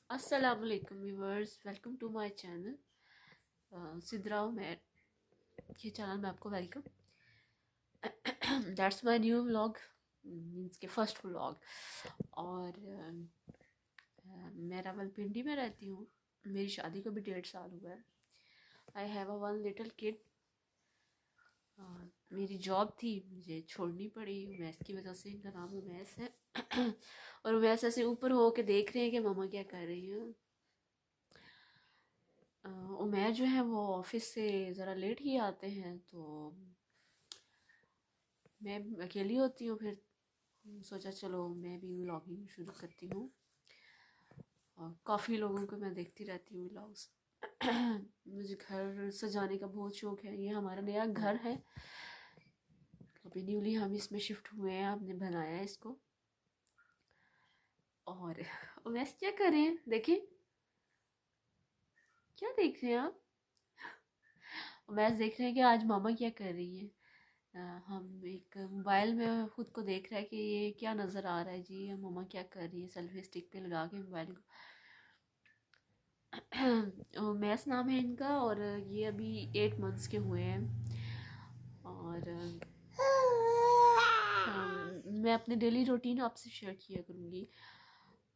Assalamualaikum viewers, welcome to my channel सिद्धराव मैं ये channel में आपको welcome. That's my new vlog, means के फर्स्ट व्लॉग। और मैं रावलपिंडी में रहती हूँ। मेरी शादी को भी 1.5 साल हुआ है। I have a one little kid. मेरी जॉब थी, मुझे छोड़नी पड़ी उमैस की वजह से। इनका नाम उमैस है। और उमैस ऐसे ऊपर हो के देख रहे हैं कि मम्मा क्या कर रही हैं। उमैर जो है वो ऑफिस से ज़रा लेट ही आते हैं, तो मैं अकेली होती हूँ। फिर सोचा चलो मैं भी व्लॉगिंग शुरू करती हूँ। और काफ़ी लोगों को मैं देखती रहती हूँ व्लॉग्स। मुझे घर सजाने का बहुत शौक है। ये हमारा नया घर है, अभी न्यूली हम इसमें शिफ्ट हुए हैं। हमने बनाया है इसको। और वैसे क्या करें, देखें क्या देख रहे हैं आप। वैसे देख रहे हैं कि आज मामा क्या कर रही है। हम एक मोबाइल में खुद को देख रहा है कि ये क्या नज़र आ रहा है जी, ये मम्मा क्या कर रही है। सेल्फी स्टिक पे लगा के मोबाइल को। मैस नाम है इनका, और ये अभी 8 मंथ्स के हुए हैं। और मैं अपने डेली रूटीन आपसे शेयर किया करूँगी।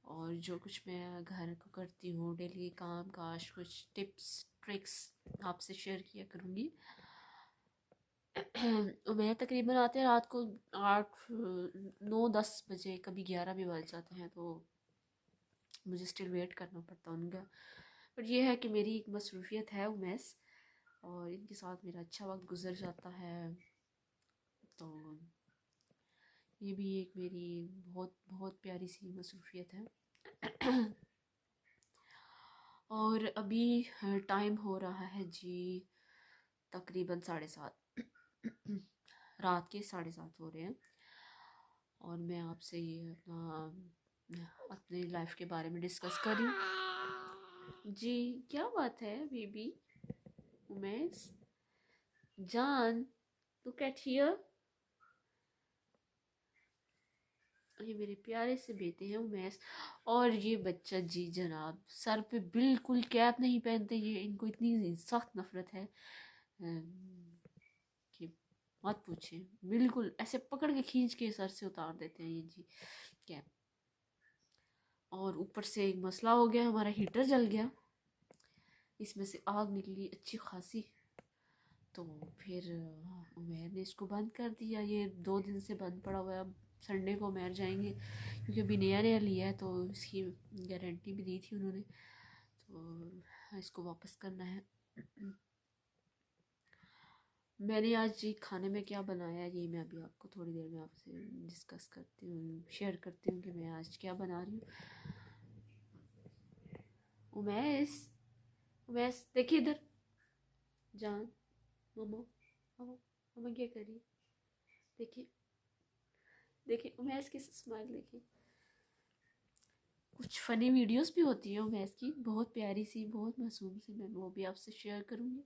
और जो कुछ मैं घर को करती हूँ, डेली काम काज, कुछ टिप्स ट्रिक्स आपसे शेयर किया करूँगी। मैं तकरीबन आते हैं रात को 8 9 10 बजे, कभी 11 भी बज जाते हैं, तो मुझे स्टिल वेट करना पड़ता है उनका। बट ये है कि मेरी एक मसरूफियत है उमैस, और इनके साथ मेरा अच्छा वक्त गुजर जाता है। तो ये भी एक मेरी बहुत बहुत प्यारी सी मसरूफियत है। और अभी टाइम हो रहा है जी तकरीबन 7:30। रात के 7:30 हो रहे हैं। और मैं आपसे ये अपनी लाइफ के बारे में डिस्कस कर रही हूँ जी। क्या बात है बेबी उमेश जान, लुक एट हियर। ये मेरे प्यारे से बेटे हैं उमेश। और ये बच्चा जी जनाब सर पे बिल्कुल कैप नहीं पहनते। ये इनको इतनी सख्त नफरत है कि मत पूछे। बिल्कुल ऐसे पकड़ के खींच के सर से उतार देते हैं ये जी कैप। और ऊपर से एक मसला हो गया, हमारा हीटर जल गया, इसमें से आग निकली अच्छी खासी। तो फिर उमैर ने इसको बंद कर दिया। ये 2 दिन से बंद पड़ा हुआ है। अब संडे को उमैर जाएंगे, क्योंकि अभी नया नया लिया है, तो इसकी गारंटी भी दी थी उन्होंने, तो इसको वापस करना है। मैंने आज जी खाने में क्या बनाया है, ये मैं अभी आपको थोड़ी देर में आपसे डिस्कस करती हूँ, शेयर करती हूँ कि मैं आज क्या बना रही हूँ। उमैस उमैस देखिए इधर। जान, मम्मा मम्मा मम्मा क्या कर रही है, देखिए देखिए उमैस की स्माइल देखिए। कुछ फ़नी वीडियोस भी होती हैं उमैस की, बहुत प्यारी सी, बहुत मासूम सी। मैं वो भी आपसे शेयर करूँगी।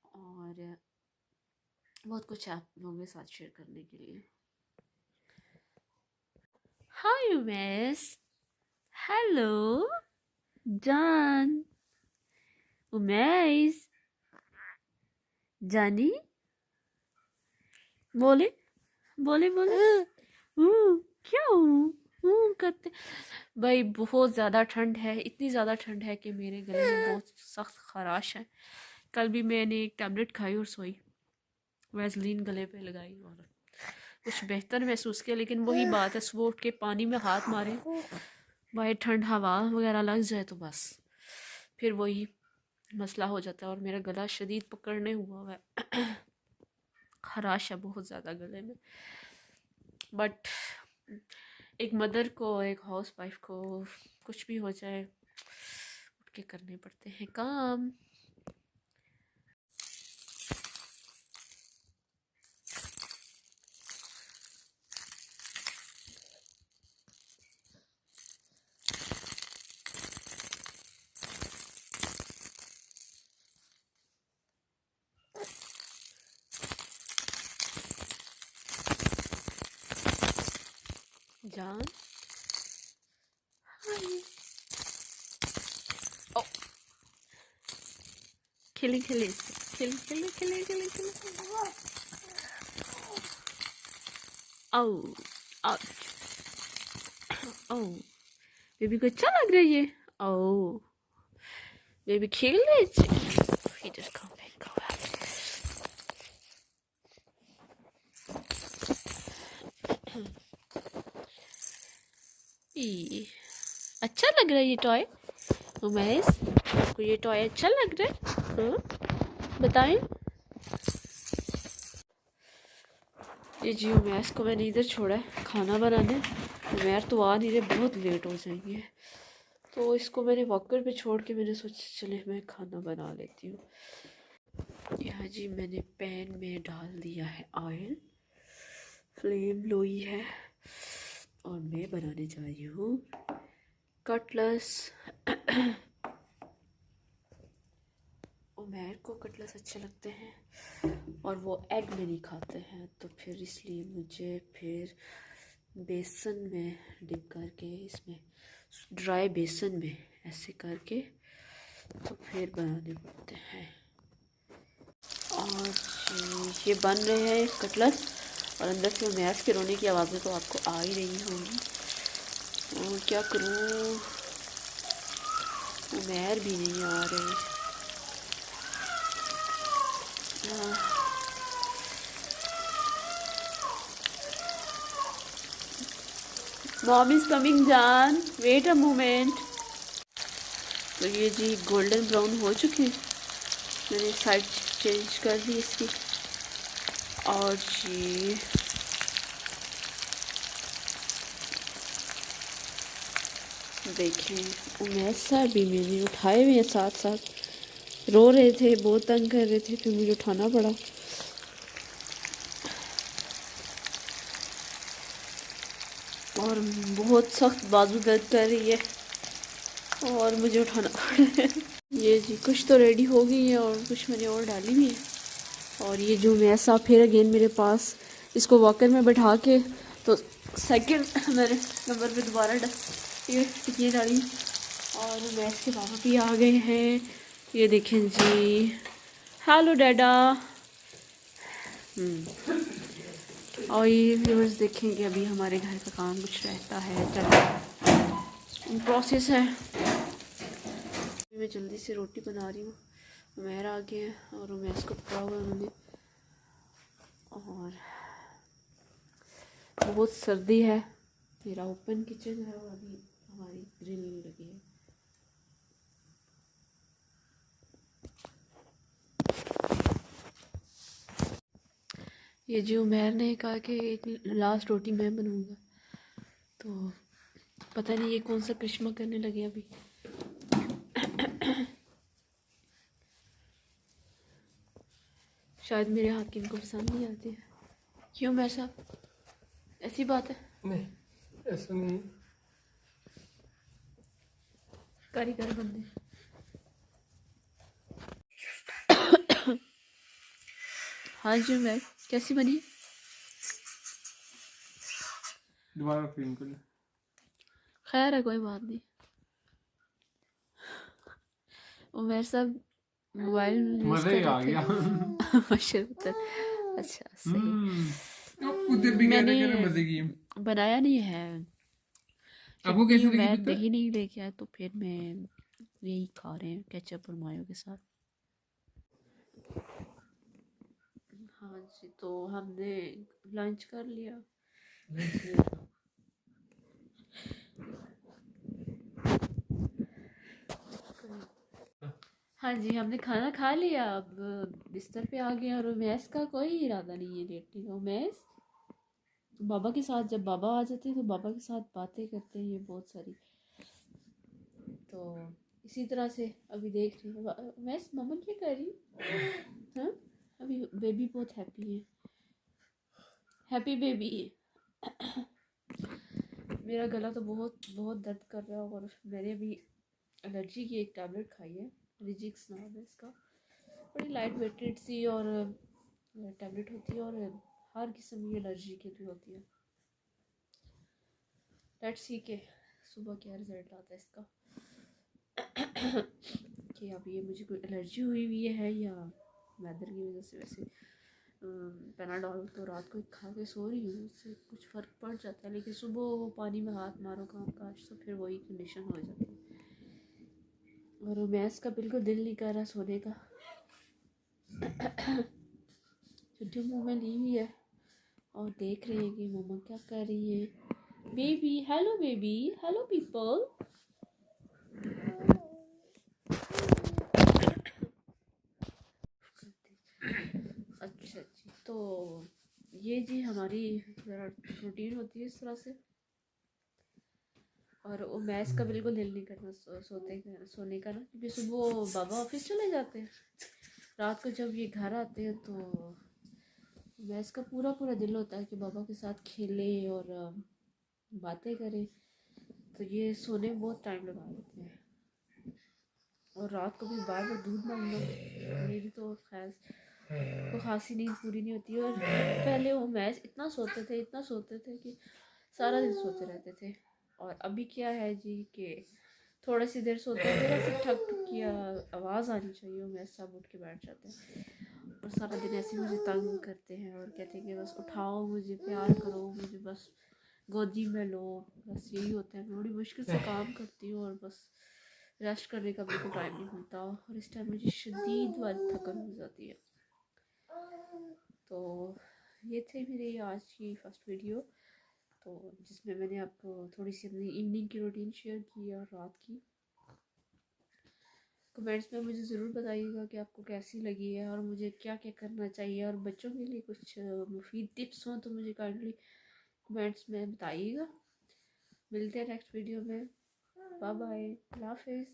और बहुत कुछ आप लोगों के साथ शेयर करने के लिए। हाय उमैस, हेलो जान, उमैस जानी, बोले बोले बोले। क्या करते भाई। बहुत ज़्यादा ठंड है, इतनी ज़्यादा ठंड है कि मेरे गले में बहुत सख्त खराश है। कल भी मैंने एक टैबलेट खाई और सोई, वैसलीन गले पे लगाई और कुछ बेहतर महसूस किया। लेकिन वही बात है, सुबह उठ के पानी में हाथ मारे, बाहर ठंड हवा वगैरह लग जाए तो बस फिर वही मसला हो जाता है। और मेरा गला शदीद पकड़ने हुआ है। खराश है बहुत ज़्यादा गले में। बट एक मदर को, एक हाउस वाइफ को कुछ भी हो जाए, उठ के करने पड़ते हैं काम। जान, हाय खेले खेले खेले खेले खेले खेले खेले। आओ आओ आओ, बेबी को अच्छा लग रहा है ये। आओ बेबी खेल रहे हैं। He just come back, go back. अच्छा लग रहा है ये टॉय उमेश, आपको ये टॉय अच्छा लग रहा है? हाँ बताएं। ये जी उमेश को मैंने इधर छोड़ा है खाना बनाने। उमेर तो आ नहीं रहे, बहुत लेट हो जाएंगे, तो इसको मैंने वॉकर पे छोड़ के मैंने सोचा चले मैं खाना बना लेती हूँ। यहाँ जी मैंने पैन में डाल दिया है ऑयल, फ्लेम लोई है और मैं बनाने जा रही हूँ कटलेट्स। उमेर को कटलेट्स अच्छे लगते हैं और वो एग में नहीं खाते हैं, तो फिर इसलिए मुझे फिर बेसन में डिप करके, इसमें ड्राई बेसन में ऐसे करके तो फिर बनाने पड़ते हैं। और ये बन रहे हैं कटलेट्स और अंदर से उमेश के रोने की आवाज़ें तो आपको आ ही रही होंगी। और क्या करूँ, उमेर भी नहीं आ रही। मॉम इज कमिंग जान, वेट अ मोमेंट। तो ये जी गोल्डन ब्राउन हो चुके हैं, मैंने साइड चेंज कर दी इसकी। और जी देखें उमेश सर भी मैंने उठाए हुए हैं, साथ साथ रो रहे थे, बहुत तंग कर रहे थे, फिर मुझे उठाना पड़ा। और बहुत सख्त बाजू दर्द कर रही है और मुझे उठाना पड़ रहा है। ये जी कुछ तो रेडी हो गई है और कुछ मैंने और डाली भी है। और ये जो मैं साहब फिर अगेन मेरे पास, इसको वॉकर में बैठा के तो सेकंड मैंने नंबर पे दोबारा ये टिक्की डाली। और मैं इसके पापा भी आ गए हैं, ये देखें जी। हेलो डैडा। और ये व्यूअर्स देखेंगे अभी हमारे घर का काम कुछ रहता है, चल प्रोसेस है। मैं जल्दी से रोटी बना रही हूँ, उमेर आ गया है और उमेर इसको पकड़ा हुआ उन्होंने। और बहुत सर्दी है, मेरा ओपन किचन है और अभी हमारी ग्रिल लगी है। ये जो उमेर ने कहा कि एक लास्ट रोटी मैं बनूँगा, तो पता नहीं ये कौन सा करिश्मा करने लगे अभी। शायद मेरे हाथ की इनको पसंद नहीं आती है। क्यों उमेर साहब, ऐसी बात है? नहीं ऐसा नहीं, कारीगर बंदे। हाँ जी उमेर, कैसी बनी? दोबारा फिल्म कर ले। खैर है, कोई बात नहीं। उमेर साहब मोबाइल यूज मज़ा कर ही आ रहे गया। थे। माशाल्लाह। अच्छा सही। उधर भी मैंने कहने मज़े की। बनाया नहीं है, आपको क्योंकि कैसी लगी उमेर पुत्र? दही नहीं लेके आया, तो फिर मैं यही खा रहे हैं केचप और मायो के साथ। हाँ जी, तो हमने लंच कर लिया। हाँ जी, हमने खाना खा लिया, अब बिस्तर पे आ गए। और उमेश का कोई इरादा नहीं है लेटने का। उमेश बाबा के साथ, जब बाबा आ जाते हैं तो बाबा के साथ बातें करते हैं ये बहुत सारी, तो इसी तरह से अभी देख रही हूँ। उमेश मम्मा क्या कर रही? हाँ अभी बेबी बहुत हैप्पी है, हैप्पी बेबी। मेरा गला तो बहुत बहुत दर्द कर रहा है और मैंने अभी एलर्जी की एक टैबलेट खाई है, रिजिक्स नाम है इसका। बड़ी लाइट वेटेड सी और टैबलेट होती है और हर किस्म की एलर्जी के लिए होती है। लेट्स सी के सुबह क्या रिजल्ट आता है इसका। कि अब ये मुझे कोई एलर्जी हुई है या वेदर की वजह से। वैसे पेनाडॉल तो रात को खा के सो रही हूँ, उससे कुछ फ़र्क पड़ जाता है, लेकिन सुबह वो पानी में हाथ मारो काम काज तो फिर वही कंडीशन हो जाती है। और मैस का बिल्कुल दिल नहीं कर रहा सोने का। छुट्टी मुँह में ली हुई है और देख रहे हैं कि मम्मा क्या कर रही है। Baby hello people. अच्छा जी, तो ये जी हमारी ज़रा रूटीन होती है इस तरह से। और वो मैथ्स का बिल्कुल दिल नहीं करना सोने का ना, क्योंकि सुबह बाबा ऑफिस चले जाते हैं। रात को जब ये घर आते हैं तो मैथ्स का पूरा पूरा दिल होता है कि बाबा के साथ खेले और बातें करें, तो ये सोने में बहुत टाइम लगा देते हैं। और रात को भी बार बार दूध मांग लो, मेरी तो खैर को खासी नींद पूरी नहीं होती। और पहले वो मैच इतना सोते थे कि सारा दिन सोते रहते थे। और अभी क्या है जी कि थोड़ी सी देर सोते हैं, जरा सी ठक ठुक की आवाज़ आनी चाहिए, मैच सब उठ के बैठ जाते हैं और सारा दिन ऐसे मुझे तंग करते हैं और कहते हैं कि बस उठाओ मुझे, प्यार करो मुझे, बस गोदी में लो, बस यही होता है। मैं बड़ी मुश्किल से काम करती हूँ और बस रेस्ट करने का बिल्कुल टाइम नहीं मिलता और इस टाइम मुझे शदीद वाली थकन हो जाती है। तो ये थे मेरी आज की फर्स्ट वीडियो, तो जिसमें मैंने आपको थोड़ी सी अपनी इवनिंग की रूटीन शेयर की और रात की। कमेंट्स में मुझे ज़रूर बताइएगा कि आपको कैसी लगी है और मुझे क्या क्या करना चाहिए, और बच्चों के लिए कुछ मुफीद टिप्स हों तो मुझे काइंडली कमेंट्स में बताइएगा। मिलते हैं नेक्स्ट वीडियो में। बाय बाय, अल्लाह हाफिज़।